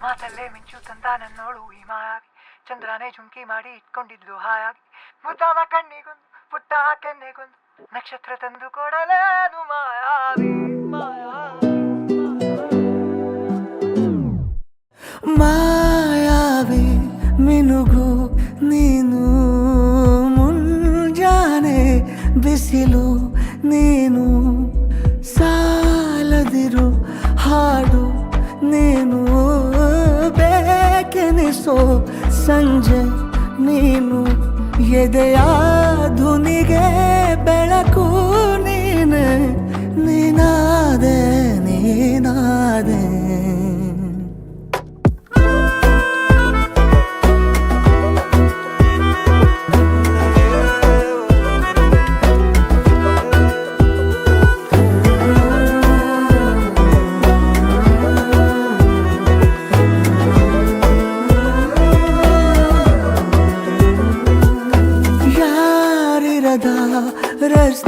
ಮಾತಲ್ಲೇ ಮಿಂಚು ತಂದ ನನ್ನೋಳು ಈ ಮಾಯಾವಿ ಚಂದ್ರನೇ ಜುಂಕಿ ಮಾಡಿ ಇಟ್ಕೊಂಡಿದ್ಲು ಹಾಯಾಗಿ ಮುದ್ದಾದ ಕಣ್ಣಿಗೊಂದು ಪುಟ್ಟ ಕೆನ್ನೆಗೊಂದು ನಕ್ಷತ್ರ ತಂದು ಕೊಡಲೇನು ಮಾಯಾವಿ ಮಾಯಾವಿ ಮಿನುಗು ನೀನು ಮುಂಜಾನೆ ಬಿಸಿಲು ನೀನು ಸಾಲದಿರು ಹಾಡು ನೀನು ಬೇಕೆನಿಸೋ ಸಂಜೆ ನೀನು ಎದೆಯ ಧುನಿಗೆ ಬೆಳಕು ನೀನೆ ನೀನಾದೆ ನೀನಾದೆ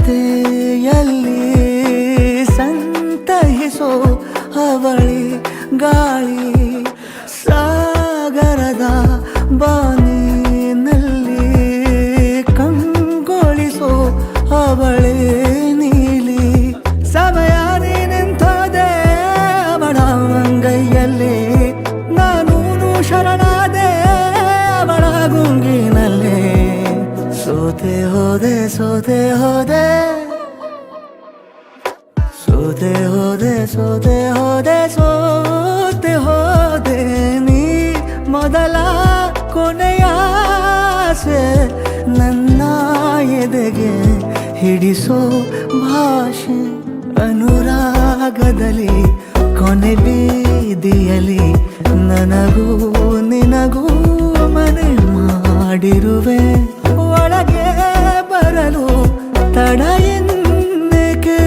ರಸ್ತೆಯಲ್ಲಿ ಸಂತಹಿಸೋ ಅವಳಿ ಗಾಳಿ ಸಾಗರದ ಬಾನಿನಲ್ಲಿ ಕಂಗೊಳಿಸೋ ಅವಳೆ ನೀಲಿ ಸಮಯ ನಿಂತೋದೆ ಅವಳ ಅಂಗೈಯಲ್ಲಿ ನಾನು ಶರಣಾದೆ ಅವಳ ಗುಂಗಿನಲ್ಲಿ ಸೋತೆ ಹೋದೆ ಸೋತೆ ಹೋದೆ ಸೋತೆ ಹೋದೆ ಸೋತೆ ಹೋದೆ ಸೋತೆ ಹೋದೆ ನೀ ಮೊದಲ ಕೊನೆಯ ಆಸೆ ನನ್ನ ಎದೆಗೆ ಹಿಡಿಸೋ ಭಾಷೆ ಅನುರಾಗದಲ್ಲಿ ಕೊನೆ ಬೀದಿಯಲ್ಲಿ ನನಗೂ ನಿನಗೂ ಮನೆ ಮಾಡಿರುವೆ ಒಳಗೆ ಬರಲು ತಡ ಎನ್ನಕ್ಕೆ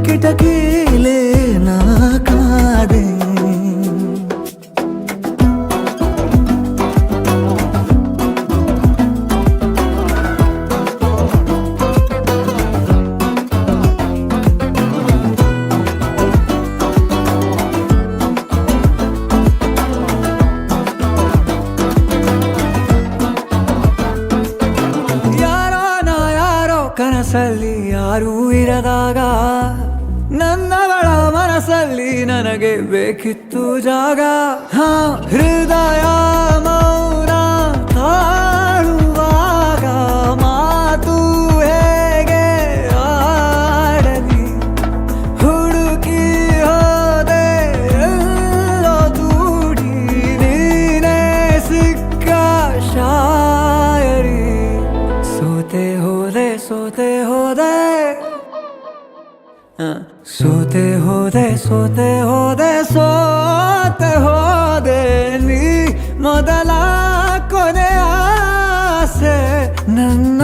ಕಿಟಕಿಲೇ ನಾ ಕಾದೆ ಕನಸಲ್ಲಿ ಯಾರೂ ಇರದಾಗ ನನ್ನವಳ ಮನಸ್ಸಲ್ಲಿ ನನಗೆ ಬೇಕಿತ್ತು ಜಾಗ ಹೃದಯ ಮೌನ ತಾಳುವಾಗ ಮಾತು ಹೇಗೆ ಆಡಲಿ ಹುಡುಕಿ ಹೋದೆ ಎಲ್ಲೋ ದೂಡಿ ನೀನೇ ಸಿಕ್ಕ ಶಾಯರಿ ಸೋತೆ ಹೋದೆ ಸೋತೆ ಹೋದೆ ಸೋತೆ ಹೋದೆ ಸೋತೆ ಹೋದೆ ಸೋತೆ ಹೋದೆ ನೀ ಮೊದಲ ಕೊನೆ ಆಸೆ ನನ್ನ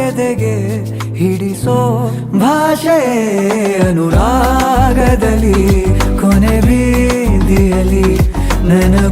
ಎದೆಗೆ ಹಿಡಿಸೋ ಭಾಷೆ ಅನುರಾಗದಲ್ಲಿ ಕೊನೆ ಬೀದಿಯಲ್ಲಿ ನನ್ನ